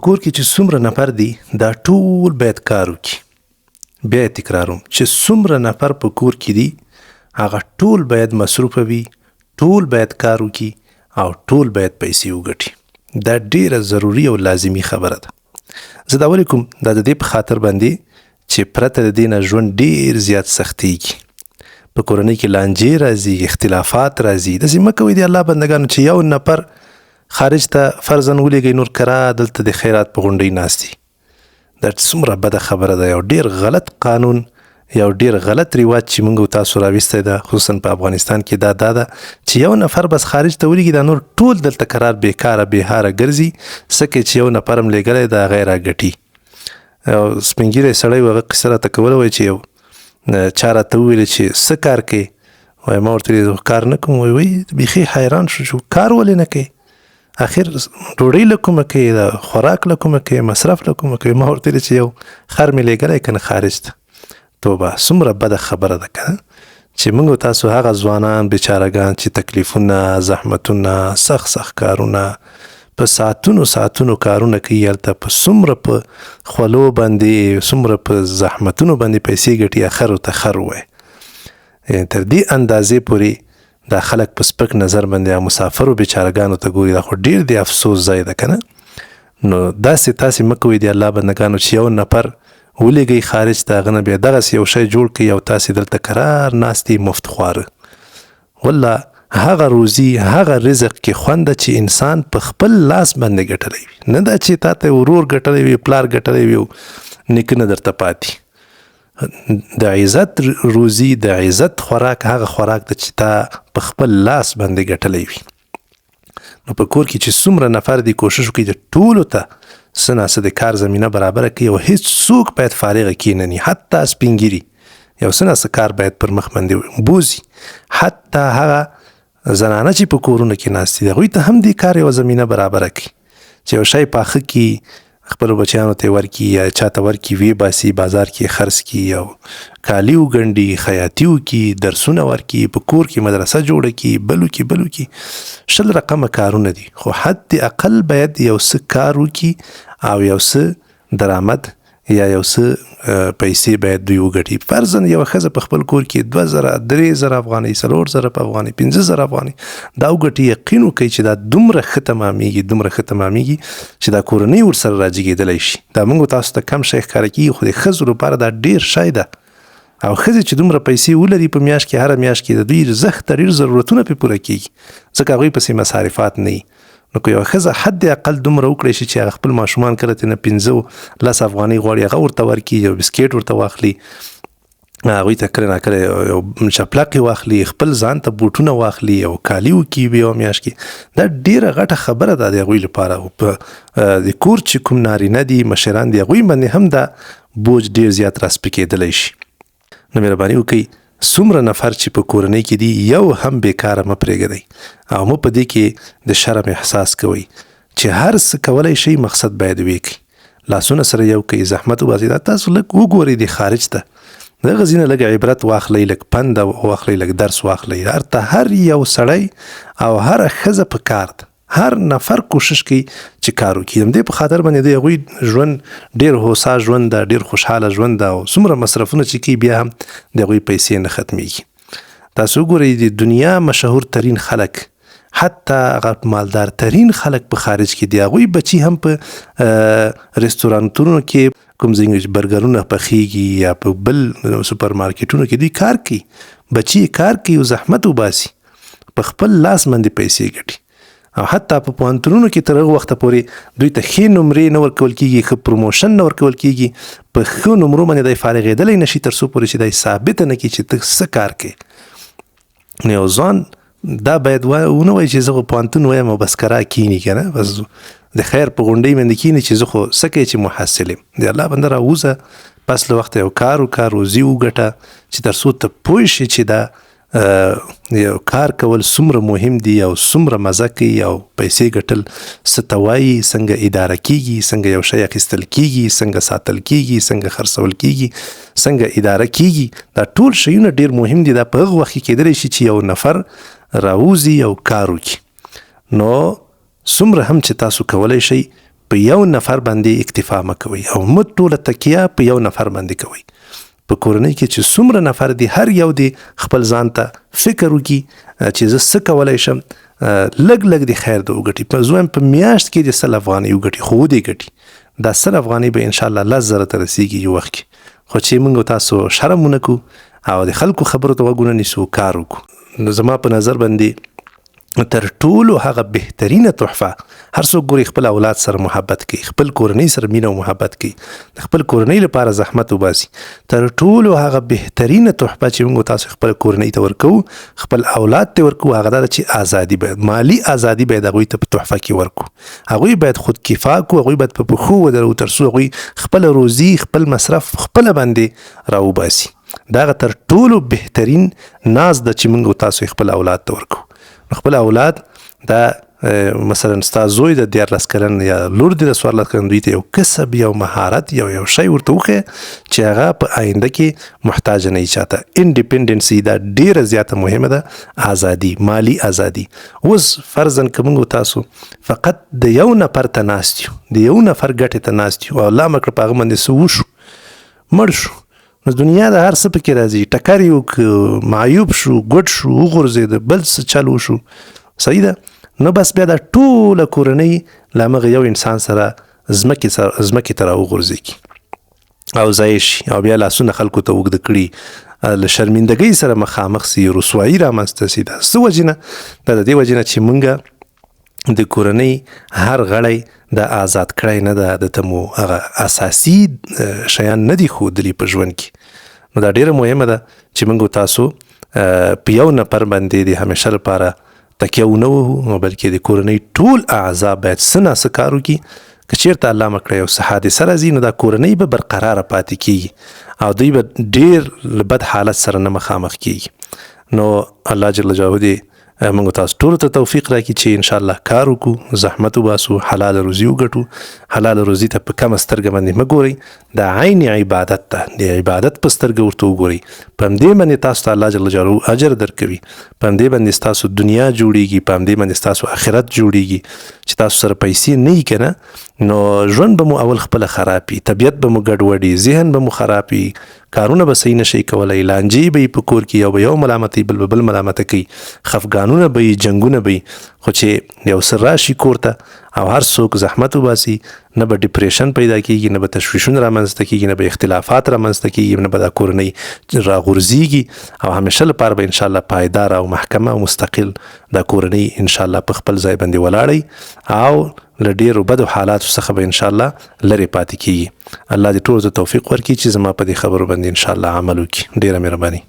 په کور کې چې څومره نفر دي دا ټول باید کار وکړي. بیا تکراروم چې څومره نفر په کور کې دي هغه ټول باید مصروفه وي، ټول باید کار وکړي او ټول باید پیسې وګټي. دا ډیره ضروري او لازمي خبره ده. زه دا ولې کوم دا د دې په خاطر باندې چې پرته د دې نه ژوند ډیر زیات سختیږي. په کورنۍ کې لانجې راځي، اختلافات راځي. داسې مه کوئ د الله بندګانو چې یو نفر خارج ته فرضاً ولېږئ نور کرا دلته د خیرات په غونډۍ ناست دي. دا څومره بده خبره ده. یو ډیر غلط قانون، یو ډیر غلط رواج چې موږ تاسو راوستی ده خصوصا په افغانستان کې دا ده چې یو نفر بس خارج ته ولېږي دا نور ټول دلته قرار بیکاره بېهاره ګرځي. څه کوي چې یو نفر هم لیږلی د هغه یې راګټي. او سپین ږیری سړی و هغه قصه راته کوله وایي چې یو چا راته وویل چې څه کار کوې؟ وایي ما ورته ویل کار نه کوم. وایي بیخي حیران شو چې کار ولې نه کوې؟ اخر ډوډۍ له کومه کوې، د خوراک له کومه کوې، مصرف له کومه کوې؟ ما ورته ویل چې یو خر مې لیږلی که نه خارج ته. توبه څومره بده خبره ده که چې موږ تاسو هغه ځوانان بیچارهګان چې تکلیفونه، زحمتونه، سخت کارونه په ساعتونو کارونه کوي، هلته په څومره په خولو باندې، څومره په زحمتونو باندې پیسې ګټي، اخر ورته خر ووایي. تر دې اندازې پورې دا خلک په سپک نظر باندې مسافرو بیچارهګانو ته ګوري. دا خو ډیر د افسوس ځای ده که نه؟ نو داسې تاسې مه کوئ د الله بندګانو چې یو نفر ولېږئ خارج ته، هغه نه بیا دغسې یو شی جوړ کړئ او تاسې دلته قرار ناست یې مفت خواره. والله هغه روزي، هغه رزق کې خوند ده چې انسان په خپل لاس باندې ګټلی وي. نه ده چې تا ته ورور ګټلی وي، پلار ګټلی وي او نیکه نه درته پاتې. د عزت روزي، د عزت خوراک هغه خوراک ده چې تا په خپل لاس باندې ګټلی وي. نو په کور کې چې څومره نفر دي کوشش وکړي چې ټولو ته څه نه څه د کار زمینه برابره کړي او هیڅ څوک باید فارغه کېنني. حتی سپین ږیري یو څه نه څه کار باید پر مخ باندې بوځي. حتی هغه زنانه چې په کورونو کې ناست دي هغوی ته هم د کار یوه زمینه برابره کړي چې یو شی پاخه کړي، خپلو بچیانو ته یې ورکړي یا چا ته ورکړي، ویې باسي، بازار کې خرڅ کړي او کالي وګنډي، خیاطي وکړي، درسونه ورکړي، په کور کې مدرسه جوړه کړي، بل وکړي. 100 رقمه کارونه دي، خو حد اقل باید یو څه کار وکړي او یو څه درآمد یا یو څه پیسې باید دوی وګټي. فرضاً یوه ښځه په خپل کور کې 2000 3000 افغانۍ، 4000 افغانۍ، 15000 افغانۍ دا وګټي. یقین وکړئ چې دا دومره ښه تمامېږي چې دا کورنۍ ورسره راجګېدلی شي. دا موږ تاسو ته کم شی ښکاره کېږي خو د ښځو لپاره دا ډېر شی ده. او ښځې چې دومره پیسې ولري په میاشت کې، هره میاشت کې د دوی زښته ډېر ضرورتونه پرې پوره کېږي ځکه هغوی پسې مصارفات نه وي. نو که یوه ښځه حد اقل دومره وکړی شي چې هغه خپل ماشومان کله ترې نه 15-10 افغانۍ غواړي هغه ورته ورکړي، یو بسکیټ ورته واخلي، هغوی ته کله ناکله یو چپلقې واخلي، خپل ځان ته بوټونه واخلي او کالي وکړي یوه میاشت کې. دا ډېره غټه خبره ده د هغوی لپاره. په د کور چې کوم نارینه دي، مشران دي، هغوی باندې هم دا بوج ډېر زیات راسپکېدلی شي. نو مهرباني وکړئ څومره نفر چې په کورنۍ کې دي یو هم بیکاره مه پرېږدئ او مه په دې کې د شرم احساس کوئ چې هر څه کولی شئ، مقصد باید وکړئ. لاسونه سره یو کوئ، زحمت وباسئ. دا تاسو لږ وګورئ د خارج ته، دغه ځینې لږ عبرت واخلئ، لږ پند واخلئ، لږ درس واخلئ. هر یو سړی او هره ښځه په کار ده، هر نفر کوشش کوي چې کار وکړي. د دې په خاطر باندې د هغوی ژوند ډېر هوسا ژوند ده، ډېر خوشحاله ژوند ده او څومره مصرفونه چې کوي بیا هم د هغوی پیسې نه ختمیږي. تاسو وګورئ د دنیا مشهور ترین خلک، حتی هغه مالدار ترین خلک په خارج کې دي، هغوی بچي هم په رستورانتونو کې کوم ځای چې برګرونه پخیږي یا په بل سوپر مارکیټونو کې دوی کار کوي، بچي کار کوي او زحمت وباسي، په خپل لاس باندې پیسې ګټي. او حتی په پوهنتونونو کې تر هغه وخته پورې دوی ته ښې نمرې نه ورکول کېږي، ښه پروموشن نه ورکول کېږي، په ښه نمرو باندې دی فارغېدلی نه شي تر څو پورې چې دی ثابته نه کړي چې ته څه کار کوې. نو یو ځوان دا باید ونه وایي چې زه خو پوهنتون وایم او بس کرا کښېني که نه، بس د خیر په غونډۍ باندې کښېني چې زه خو څه کوې چې محصل یم. د الله بنده راووځه، پس له وخته یو کار وکړه، روزي وګټه چې تر څو ته پوه شي چې دا یو کار کول څومره مهم دي او څومره مزه کوي او پیسې ګټل څه ته وایي، څنګه اداره کېږي، څنګه یو شی اخیستل کېږي، څنګه ساتل کېږي، څنګه خرڅول کېږي، څنګه اداره کېږي. دا ټول شیونه ډېر مهم دي. دا په هغه وخت کې کېدلی شي چې یو نفر راوځي او کار وکړي. نو څومره هم چې تاسو کولی شئ په یو نفر باندې اکتفا مه کوئ او مه ټوله تکیه په یو نفر باندې کوئ. په کورنۍ کې چې څومره نفر دي هر یو دی خپل ځان ته فکر وکړي چې زه څه کولی شم لږ لږ د خیر د وګټي. په زویم په میاشت کې د 100 افغانۍ وګټي خو ودې ګټي دا 100 افغانۍ به انشاءالله 10,000 ته رسیږي یو وخت کې. خو چې موږ تاسو شرم ونه کړو او د خلکو خبرو ته غوږ ونه نیسو کار وکړو نو زما په نظر باندې تر ټولو هغه بهترینه تحفه هر څوک ګوري خپل اولاد سره محبت کوي خپل کورنۍ سره مینه او محبت کوي د خپل کورنۍ لپاره زحمت وباسي. تر ټولو هغه بهترینه تحفه چې موږ تاسو خپل کورنۍ ته ورکو خپل اولاد ته ورکو هغه دا چې ازادي باید مالی ازادي باید هغوی ته په تحفه کې ورکو. هغوی باید خود کفا کو هغوی باید په پښو ودرو تر څو هغوی خپل روزي خپل مصرف خپل باندې راوباسي. دا تر ټولو بهترین ناز د چې موږ تاسو خپل اولاد ته ورکو. خپل اولاد دا مثلا ستا زوی د 14 کلن یا لور د 14 کلن دوی ته یو کسب یو مهارت یو شی ورته وښیه چې هغه په آینده کې محتاج نه وي چاته. انډیپینډنسي دا ډیره زیاته مهمه ده ازادي مالی ازادي. اوس فرضاً که موږ تاسو فقط د یو نفر ته ناست یو د یو نفر ګټې ته ناست یو او الله مه کړه په هغه باندې څه وشو مړ شو نو دنیا د هر څه پکې راځي ټکر یو معیوب شو ګډ شو وغورځېد بل څه چل وشو صحیح ده نو بس بیا دا ټوله کورنۍ له همغه یو انسان سره ځمکې ته راوغورځېږي او ضایع شي او بیا لاسونه خلکو ته اوږده کړي له شرمندګۍ سره مخامخ سي رسوایي رامنځته سي. دا څه وجې نه دا د دې وجې نه چې موږ د کورنۍ هر غړی د آزاد کړی نه ده د ته مو هغه اساسي شیان نه دي ښودلي په ژوند کې. نو دا ډیره مهمه ده چې موږ تاسو په یو نفر باندې د همیشه لپاره تکیه ونه وهو بلکې د کورنۍ ټول اعضا باید څه ناڅه کار وکړي. که چېرته الله مه کړی یو څه حادثه راځي نو دا کورنۍ به برقراره پاتې کیږي او دوی به ډیر له بد حالت سره نه مخامخ کیږي. نو الله جل جلاله دې موږ تاسو ټولو ته توفیق راکړي چې انشاءالله کار وکړو زحمت وباسو حلال روزي وګټو. حلال روزي ته په کمه سترګه باندې مه ګورئ دا عین عبادت ده د عبادت په سترګه ورته وګورئ. په همدې باندې تاسو ته الله جل جلاله اجر درکوي په همدې باندې ستاسو دنیا جوړیږي په همدې باندې ستاسو آخرت جوړیږي. چې تاسو سره پیسې نه وي که نه نو ژوند به مو اول خپله خراب وي طبیعت به مو ګډوډي ذهن به مو خراب وي کارونه به صحیح نشئ کولی لانجې به په کور کې یو به یو ملامتوي بل به بل ملامته کوي خفګانونه به وي جنګونه به وي. خو چې یو څه راشي کور ته او هر څوک زحمت وباسي نه به ډیپریشن پیدا کیږي نه به تشویشونه رامنځته کیږي نه به اختلافات رامنځته کیږي نه به دا کورنۍ راغورځېږي او همیشه لپاره به انشاءالله پایدار او محکمه او مستقل دا کورنۍ انشاءالله په خپل ځای باندې ولاړئ او له ډیرو بدو حالاتو څخه به انشاءالله لرې پاتې کیږي. الله دې ټولو ته توفیق ورکړي چې زما په دې خبرو باندې انشاءالله عمل وکړي. ډیره مهرباني.